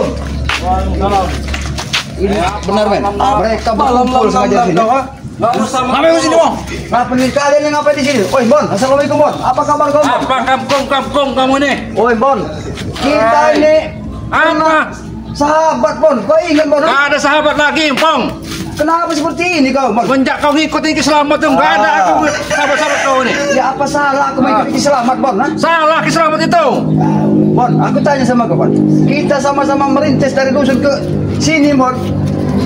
Assalamualaikum. Waalaikumsalam. Ini benar men. Mereka berkumpul sengaja sini. Ngapain di sini, Bang? Ngapain kalian yang ngapain di sini? Oi, Bon. Assalamualaikum, Bon. Apa kabar kamu? Apa kampung kamu nih? Oi, Bon. Kita ini Apa? sahabat, Bon. Kau ingat, Bon? Gak ada sahabat lagi, Pong. Kenapa seperti ini kau, Bon? Sejak kau ngikut ini Selamat tuh gak ada aku sahabat-sahabat kau nih. Ya apa salah aku mengikuti Selamat, Bon? Ha? Salah Selamat itu. Bon, aku tanya sama kau, Bon. Kita sama-sama merintis dari dusun ke sini, Bon.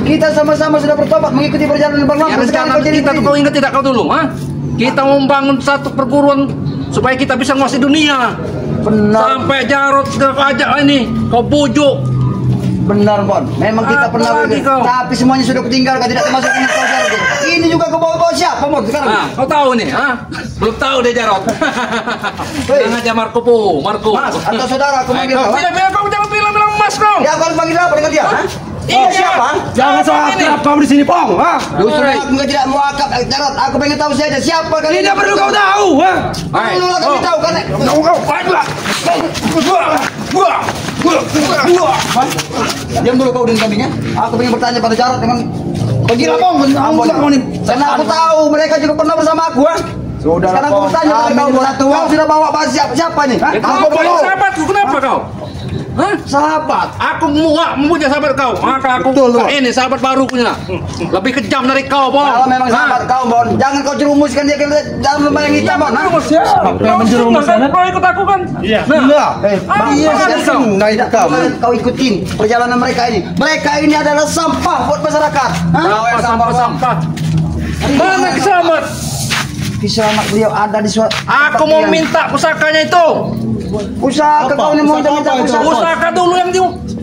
Kita sama-sama sudah bertobat mengikuti perjalanan Bang Ya Lampung. sekarang kita tuh kau ingat tidak kau dulu, ha? Kita membangun satu perguruan supaya kita bisa menguasai dunia. Benar. Sampai Jarot ke ajak ini, kau bujuk. Benar, Bon. Memang kita Apa pernah lagi begitu. kau? Tapi semuanya sudah kutinggalkan, tidak termasuk ini kau Jarot. Ini juga kau bawa siapa, Bon? Sekarang. Nah, kau tahu nih, ha? Belum tahu deh Jarot. Hei. Jangan aja Marco. Mas, atau saudara aku manggil kau. ha? Kau jangan bilang Mas kau. Ya, kau panggil apa dengan dia? Ha? Iya. Siapa? Jangan soal kamu di sini, Pong. Justru aku tidak mau akap, Jarot. Aku pengen tahu saja siapa kalian. Tidak perlu kau tahu, Perlu lah kami tahu kan? Diam dulu kau dengan kambingnya. Aku pengen bertanya pada Jarot dengan Pergilah, Pong. Ambon. Karena aku tahu mereka juga pernah bersama aku. Ha? Sudah, Sekarang aku Pong. bertanya pada kau, Bon. Kau sudah bawa siapa nih? Ha? Kenapa kau sahabatku? Kenapa kau? Hah? Sahabat. Aku punya sahabat kau, maka aku Betul, Bon. ini sahabat baru punya. Lebih kejam dari kau, Bang. Kalau memang sahabat kau, Bon, jangan kau jerumuskan dia ke dalam lembah yang hitam, Bon. Ha? Siapa yang menjerumuskan? Kau ikut aku kan? Iya. Bang, Iya, tidak kau ikutin perjalanan mereka ini. Mereka ini adalah sampah buat masyarakat. Ha? Sampah. Mana Selamat? Kisah beliau ada di suatu. Aku mau minta pusakanya itu. Usaha kau ini mau minta usaha. Pusaka dulu yang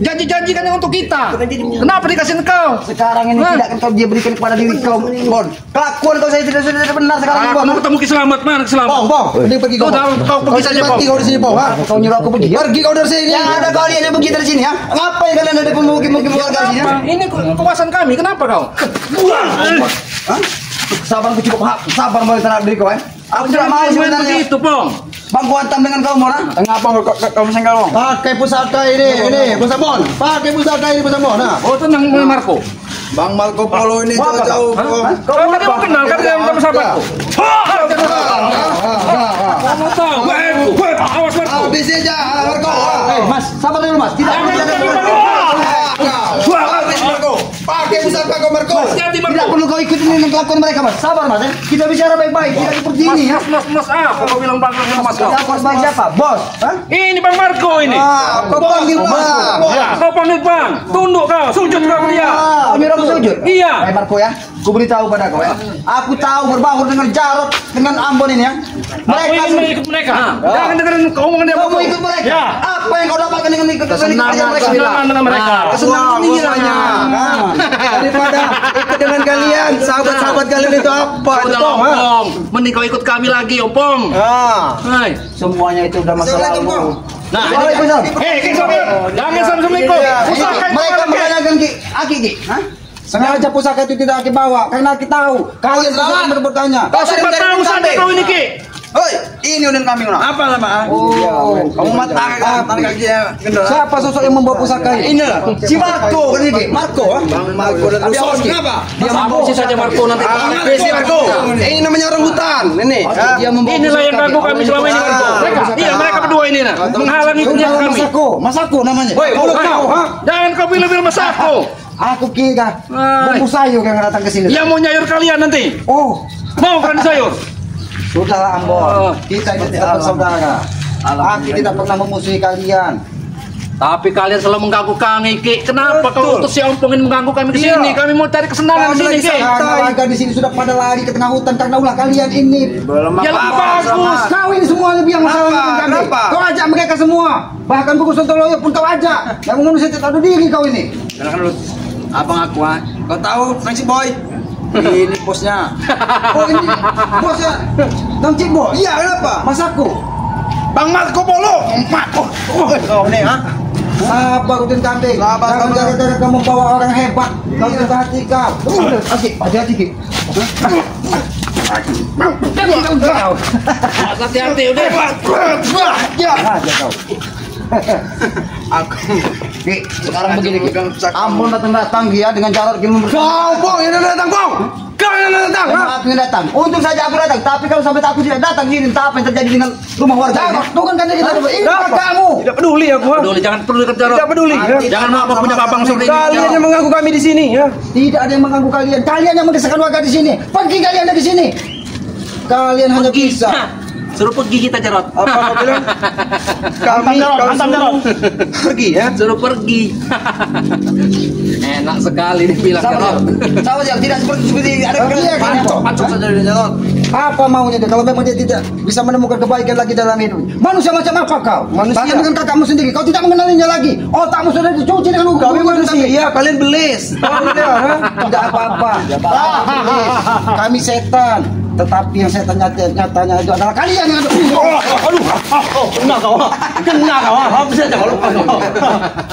janji-janjikan yang untuk kita. Kenapa dikasih kau? Sekarang ini tidak akan kau dia berikan kepada diri kau, Bon. Kelakuan kau saya sudah benar sekarang, Aku Bon. mau ketemu Selamat, mana Selamat? Bong, ini pergi kau. Kau pergi saja, Bong. Kau di sini, Bong. Ha? Kau nyuruh aku pergi. Pergi kau dari sini. Yang ada kalian yang pergi dari sini, ha? Ngapain kalian ada pemukim-pemukim warga sini? Ha? Kenapa? Ini kekuasaan kami, kenapa kau? Hah? Sabar aku cukup hak. Sabar mau terhadap diri kau, Aku tidak mau sebenarnya. Begitu, Bong. Bang kuantam dengan kau, Mona. Kenapa kau senggal, Pong? Pakai pusaka ini, Bang Sabon. Pakai pusaka ini, Bang Sabon. Nah. Oh, tenang, Marco. Bang Marco Polo ini jauh-jauh. Kau tadi mau kenal kan dengan sahabatku? Kamu tahu, awas Marco. Habis aja, Marco. Mas, sabar dulu, Mas. Tidak perlu Marco. Pakai pusaka kau, Marco. Tidak perlu kau ikutin dengan kelakuan mereka, Mas. Sabar, Mas. Kita bicara baik-baik, tidak seperti ini, ya. Mas, apa kau bilang bang sama Mas kau? Kau sebagai siapa? Bos? Hah? Ini Bang Marco ini. Kau panggil Bang. Ya, kau panggil Bang. Tunduk kau, sujud kau ke dia. Kau nyuruh aku sujud? Iya. Marco ya, aku beritahu pada kau ya. Aku tahu berbaur dengan Jarot, dengan Ambon ini ya. Aku ingin ikut mereka. Jangan dengerin kau omongan dia. Kau mau ikut mereka? Ya. Apa yang kau dapatkan dengan ikut mereka? Kesenangan dengan mereka. Kesenangan iya. Daripada ikut dengan kalian, sahabat-sahabat kalian itu apa? Udah Opong. Mending kau ikut kami lagi, Opong. Hai. Semuanya itu udah masa lalu. Nah, Waalaikumsalam. jangan sampai ikut. Mereka menanyakan Aki, Ki. Hah? Sengaja pusaka itu tidak Aki bawa karena Aki tahu kalian sudah bertanya. Kau sempat tahu saja kau ini, Ki. Hoi, ini udah kambing lo. Apa nama? Kamu mata kaki gendol. Siapa sosok yang membawa pusaka ini? Ini lah, si Marco kan ini, Marco. Marco dan Luson. Kenapa? Dia membawa saja Marco nanti. Si Marco. Ini namanya orang hutan. Ini. Dia membawa. Inilah yang ganggu kami selama ini, Marco. Mereka berdua ini nah, menghalangi kerjaan kami. Masako namanya. Woi, mulut kau, ha? Jangan kau bilang-bilang Mas aku. Aku kira bumbu sayur yang datang ke sini. Yang mau nyayur kalian nanti. Oh, Mau kan sayur? sudahlah Ambon. Kita ini tetap bersaudara. Aki tidak pernah memusuhi kalian. Tapi kalian selalu mengganggu kami, Ki. Kenapa kau utus si Ompong ini mengganggu kami ke sini? Kami mau cari kesenangan di sini, Ki. Karena warga di sini sudah pada lari ke tengah hutan karena ulah kalian ini. Ya bagus. Kau ini semuanya biang masalah dengan kami. Kau ajak mereka semua. Bahkan buku Sontoloyo pun kau ajak. Yang manusia tidak tahu diri kau ini. Abang aku, kau tahu Nancy Boy? Ini bosnya. Oh ini bosnya Bang Cimbo. Iya, kenapa? Mas aku. Bang Marco Polo. Kau nih, ha? Sabar Udin Kambing. Jangan gara-gara kamu membawa orang hebat. Kau juga hati kau. Oke, hati-hati Ki. Hati-hati udah. Ya. Aja kau. Ki, sekarang begini Ki. Ambon datang ya dengan Jarod Ki Kau Bong yang datang Bong. Kau yang datang. Aku yang datang. Untung saja aku datang, tapi kalau sampai aku tidak datang sini, entah apa yang terjadi dengan rumah warga ini. Bukan kan kita ini kamu. Tidak peduli aku. Peduli, jangan peduli ke Jarod. Tidak peduli. Jangan mau apa punya babang seperti ini. Kalian yang mengganggu kami di sini ya. Tidak ada yang mengganggu kalian. Kalian yang mengesahkan warga di sini. Pergi kalian dari sini. Kalian hanya bisa. Suruh pergi kita Jarod. Apa kau bilang? Kami kau suruh pergi ya. Suruh pergi. Enak sekali dibilang Jarod. Sama aja, tidak seperti ada Iya, pancok saja dari Jarod. Apa maunya dia kalau memang dia tidak bisa menemukan kebaikan lagi dalam hidup? Manusia macam apa kau? Manusia. Bahkan dengan kakakmu sendiri, kau tidak mengenalinya lagi. Otakmu sudah dicuci dengan Kami manusia, kalian belis. Tidak apa-apa. Kami setan. Tetapi yang setan nyatanya itu adalah kalian yang ada. Kena kau. Kena kau. Apa saja kau.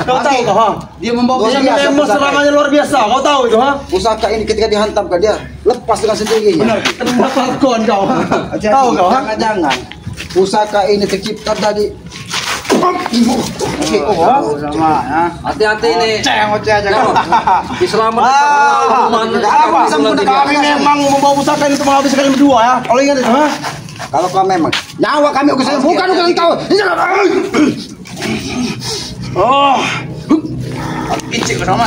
Kau tahu kau. Dia membawa Luar Yang biasa, memang serangannya luar biasa. Kau tahu itu ha? Pusaka ini ketika dihantamkan dia lepas dengan sendirinya. Benar. Terima falcon kau. Tahu kau ha? Jangan. Pusaka ini tercipta dari Hati-hati nih. Ngoceh aja kau. Diselamat. Kami memang membawa pusaka ini untuk menghabisi kalian berdua ya. Kalau ingat itu ha? kalau kau memang nyawa kami urusan bukan kau. Oh. Icik sama.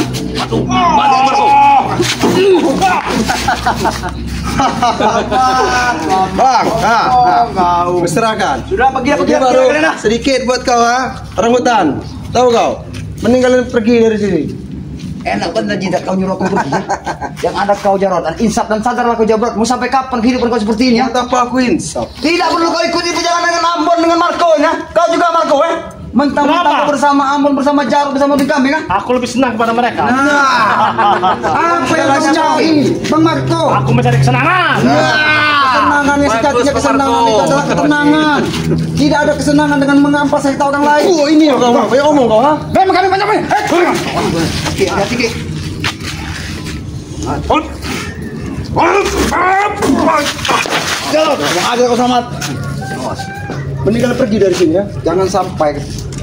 Mati masuk. Bang, berserahkan. Sudah pergi Baru sedikit buat kau ha. Rambutan. Tahu kau? Mending kalian pergi dari sini. Enak benar tidak kau nyuruh aku pergi. Yang ada kau Jarod, insaf dan sadarlah kau Jarod. Mau sampai kapan kehidupan kau seperti ini ya? Buat apa aku insaf? Tidak perlu kau ikuti perjalanan dengan Ambon dengan Marco ya. Kau juga Marco mentang-mentang kau bersama Ambon bersama Jarod bersama di kami kan? Aku lebih senang kepada mereka. Apa yang kau cari, Bang Marco? Aku mencari kesenangan. Kesenangan yang sejatinya kesenangan itu adalah ketenangan. Tidak ada kesenangan dengan mengampas harta orang lain. Oh ini ya kau, banyak omong kau ha? Memang kami banyak Ki, hati Ki. Jarod, ada kau selamat. Mending kalian pergi dari sini ya. Jangan sampai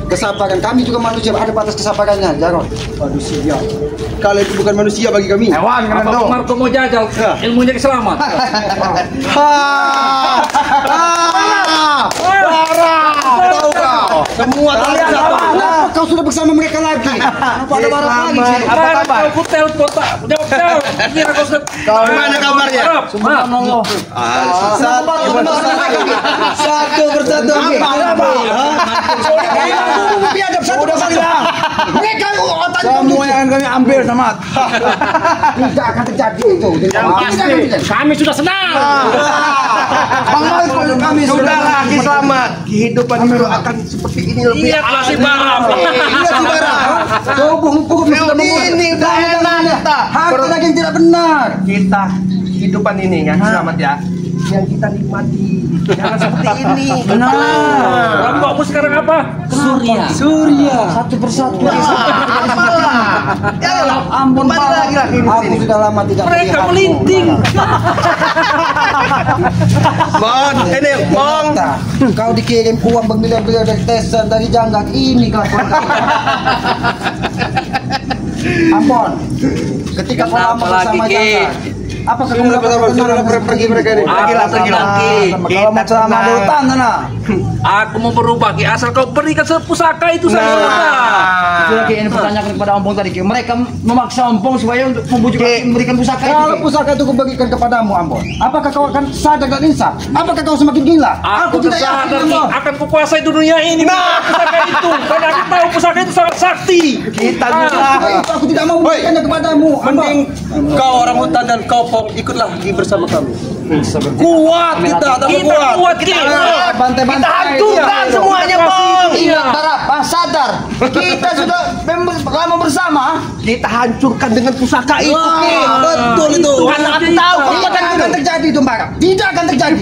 kesabaran kami juga manusia ada batas kesabarannya, Jarod. Manusia. Kalian itu bukan manusia bagi kami. Hewan kan Apa tuh. Marco mau jajal ilmunya selamat. Tahu kau? Semua kalian Kenapa kau sudah bersama mereka lagi? Apa ada barang lagi sih? Apa kabar? Aku telepon tak jawab. Kira kau Mana kabarnya? Subhanallah. Satu persatu. Biadab satu persatu. Mereka otak Semua yang kami ambil Samad. tidak akan terjadi itu. Yang pasti kami sudah senang. Kami Sudahlah, Ki Selamat. Kehidupan itu akan seperti ini lebih. Iya kasih barang. Iya Saudara. Hukum sudah Ini udah enak. Harta lagi yang tidak benar. Kita kehidupan ini ya Selamat ya. Yang kita nikmati. Jangan seperti ini. Benar. Rambokmu sekarang apa? Surya. Satu persatu. Ya lah, Ambon kembali lagi lah ini. Aku sudah lama tidak Mereka melihatmu. melinting. Bon, ini Bong. Ternyata kau dikirim uang bermiliar-miliar dari Tesan dari Janggak ini kelakuan. Ambon, ketika kau lama Kenapa bersama lagi, Ki? Janggak, apakah kamu dapat ketenangan pergi mereka ini. Pergilah, pergilah. Kalau mau ceramah di hutan sana. Aku mau berubah Ki, asal kau berikan pusaka itu saja. Sudah Ki, ini pertanyaan kepada Ompong tadi Ki. Mereka memaksa Ompong supaya untuk membujuk Ki memberikan pusaka itu. Kalau Ki. pusaka itu kuberikan kepadamu, Ambon, apakah kau akan sadar dan insaf? Apakah kau semakin gila? Aku tidak yakin, sadar Ki, Ambon. akan kukuasai dunia ini. Pusaka itu, karena aku tahu pusaka itu sangat sakti. Kita juga. Itu aku tidak mau memberikannya kepadamu, Ambon. Mending kau orang hutan dan kau Pong ikutlah bersama kami. Kuat kita, tapi Kita kuat. kuat Ki. Bantai-bantai. Kita hancurkan semuanya, Bong. Ingat, Darap, sadar. Kita sudah lama bersama. kita hancurkan dengan pusaka itu. Betul itu. Tuhan aku tahu. Tidak akan terjadi itu, Mbak. Tidak akan terjadi.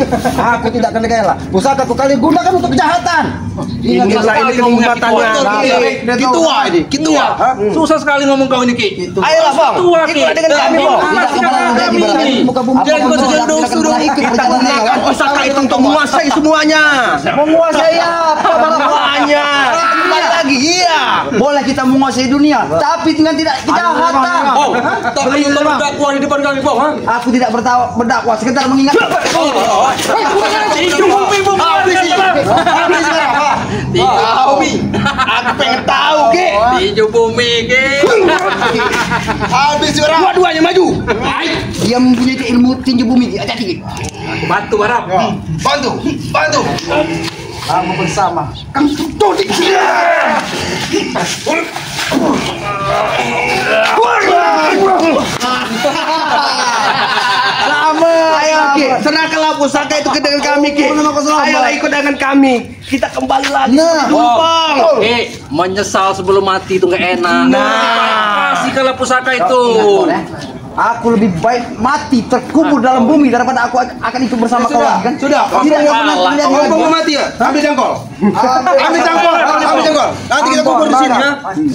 Aku tidak akan rela. Pusaka aku kalian gunakan untuk kejahatan. Inilah ini kenikmatannya. Kitua ini, kitua. Susah sekali ngomong kau ini, Ki. Ayolah, Bang. Tua, Ki. Ikut dengan kami, Bang. Muka bumi. Kita gunakan pusaka itu untuk menguasai semuanya. Menguasai apa? Semuanya. Kembali lagi, iya. Boleh kita menguasai dunia, tapi dengan tidak kejahatan. Tapi berdakwah di depan kami, Bang. Aku tidak berdakwah, sekedar mengingat. Aku pengen tahu, Ki. Tinju bumi, Ki. Habis orang. Dua-duanya maju. Dia mempunyai ilmu tinju bumi. Hati-hati. Bantu Arab. Bantu. Kamu bersama. Kang Todi. Sama. Ayo, Ki. Serahkanlah pusaka itu ke dengan kami, Ki. Ayolah ikut dengan kami. Kita kembali lagi. Bang. Menyesal sebelum mati itu nggak enak. Kasih kalau pusaka itu. Aku lebih baik mati terkubur dalam bumi daripada aku akan ikut bersama kau lagi kan? Sudah. Tidak pernah terjadi lagi. Mau mati ya? Ambil jangkol. Ambil jangkol. Nanti kita kubur di sini ya.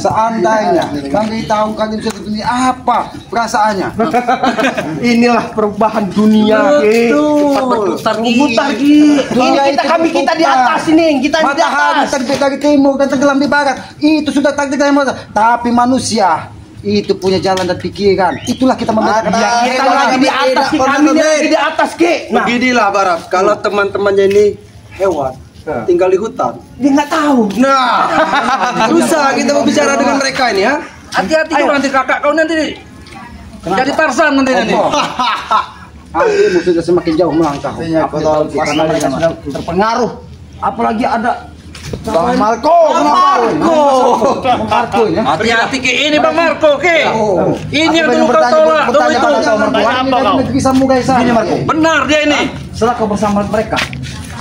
Seandainya kami tahu kalian sudah begini apa perasaannya? Inilah perubahan dunia, Ki. Cepat berputar, Ki. Ini kita di atas ini, kita di Matahari atas. terbit dari timur dan tenggelam di barat. Itu sudah takdir dari Allah. Tapi manusia itu punya jalan dan pikiran. Itulah kita membedakan. Kita lagi di atas, Ki. Kami lagi di atas, Ki. Nah, Beginilah Barat, kalau teman-temannya ini hewan, tinggal di hutan. dia nggak tahu. Nah, susah kita berbicara dengan mereka ini ya. Hati-hati kau nanti kakak kau nanti. Jadi Tarzan nanti. Aku sudah semakin jauh melangkah. Aku tahu karena mereka sudah terpengaruh. Apalagi ada Bang Marco. Marco ini. Hati-hati, Ki. Ini Bang Marco, Ki. Ini yang dulu kau tolak. Dulu itu. Negeri Samugai sana. Marco. Benar dia ini. Setelah kau bersama mereka,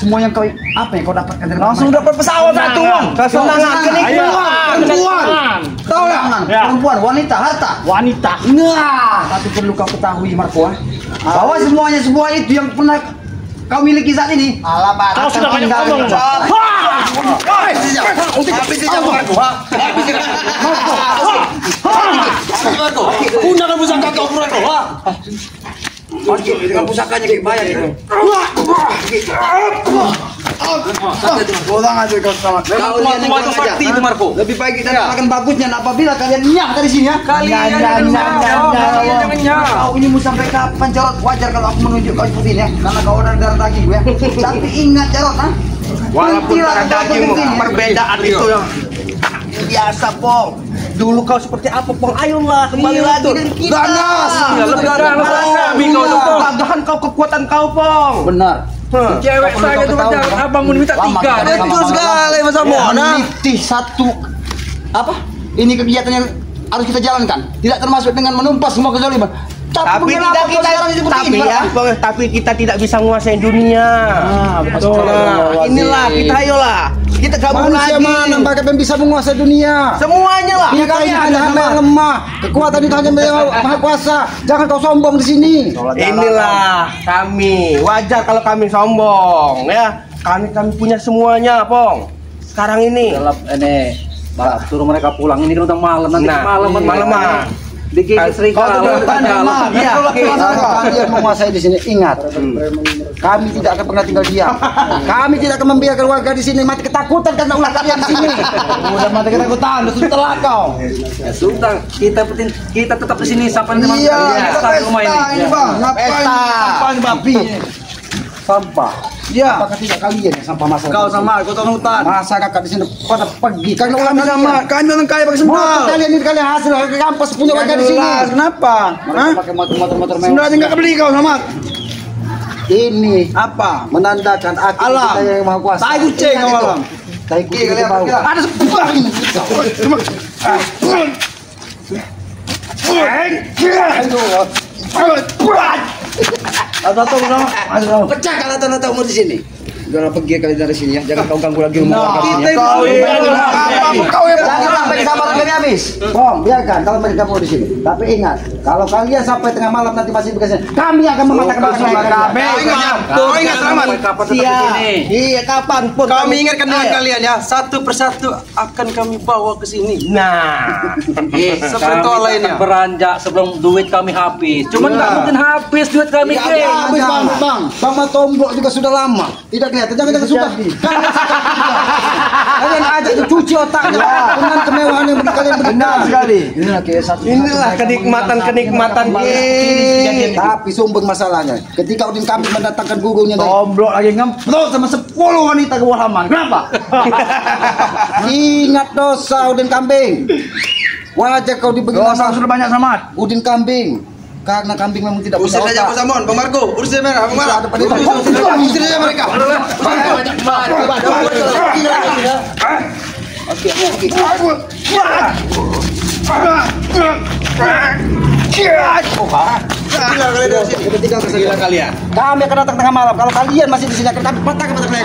semua yang kau apa yang kau dapatkan dari Langsung dapat pesawat satu, Bang. Kesenangan, kenikmatan. Tahu nggak? Perempuan, wanita, harta. Wanita. Nah, tapi perlu kau ketahui Marco, bahwa semua itu yang pernah kau miliki saat ini. Kau sudah banyak ngomong. Gunakan pusaka kau, Marco. Dengan pusakanya kayak bayar itu. Bolang aja kau sama. Kau sakti itu, Marco. Lebih baik kita akan bagusnya apabila kalian nyah dari sini ya. Kalian jangan nyah. Kau ini mau sampai kapan Jarot? Wajar kalau aku menunjuk kau seperti ini ya, karena kau udah darah daging gue. Tapi ingat Jarot, ha? Walaupun darah dagingmu, perbedaan itu yang biasa, Pong. Dulu kau seperti apa, Pong? Ayolah kembali lagi dengan kita. Ganas. Lebih ganas kami kau tuh, Pong. Gagahan kau, kekuatan kau, Pong. Benar. Cewek saya itu kan abang mau minta 3. Betul sekali Mas Amon. Meniti satu apa? Ini kegiatan yang harus kita jalankan. Tidak termasuk dengan menumpas semua kezaliman. Tapi kenapa kau sekarang seperti tapi ini, ya, Pak? tapi kita tidak bisa menguasai dunia. betul. Nah, inilah kita, ayolah. Kita gabung Manusia lagi. mana Mbak yang bisa menguasai dunia? Semuanya lah. Kita ini hanya hamba yang lemah. Kekuatan itu hanya milik Maha Kuasa. Jangan kau sombong di sini. Inilah kami. Wajar kalau kami sombong, ya. Kami punya semuanya, Pong. Sekarang ini. Ini, Pak, suruh mereka pulang. Ini kan udah malam. Nanti Nah, malam. Dikit serigala. Kalian menguasai di sini. Ingat, kami tidak akan pernah tinggal diam. Kami tidak akan membiarkan warga di sini mati ketakutan karena ulah kalian di sini. Udah mati ketakutan, sudah telah kau. Ya sudah, kita tetap di sini sampai nanti Iya, rumah ini. ini Bang. Ngapain? Ngapain babi? Sampah. Ya. Apakah tidak kalian yang sampah masyarakat? Kau sama kota hutan. Masyarakat di sini pada pergi karena ulah Kami sama, kalian. kami orang kaya pakai Motor sendal. kalian ini kalian hasil dari kampus punya warga di sini. Kenapa? Mereka pakai motor mewah. Sendal aja nggak kebeli kau sama. Ini Apa? menandakan aku Alam. kita yang maha kuasa. Tai kucing kau alam. Tai kucing itu bau. Ada sebuah ini. Atau sama. Pecah kalau tahu umur di sini. Jangan pergi kalian dari sini ya. Jangan kau ganggu lagi rumah warga sini. Kau Kau yang jangan sampai kesabaran kami habis. Bong, biarkan kalau mereka mau di sini. Tapi ingat, kalau kalian sampai tengah malam nanti masih begasnya, kami akan mematakan kami. Ingat selamat. Iya, kapan pun Kami ingatkan dengan kalian ya, satu persatu akan kami bawa ke sini. Nah, Seperti lainnya. Beranjak sebelum duit kami habis. Cuman nggak mungkin habis duit kami. Habis bang. Bang Tombok juga sudah lama. Tidak kelihatan. Jangan sudah. Kalian ajak cuci otaknya dengan kemewahan yang kalian benar sekali. inilah kenikmatan Tapi sumber masalahnya, ketika Udin kami mendatangkan gurunya dari Tombok lagi ngemplok sama 10 wanita ke halaman. Kenapa? Ingat dosa Udin kambing. Wajar kau diberi nama sudah banyak sama Udin kambing. Karena kambing memang tidak punya Usir aja Bang Samon, Bang Marco, urus aja mereka, Bang Marco. Usir aja mereka. Kami akan datang tengah malam. Kalau kalian masih di sini akan kami patahkan kalian.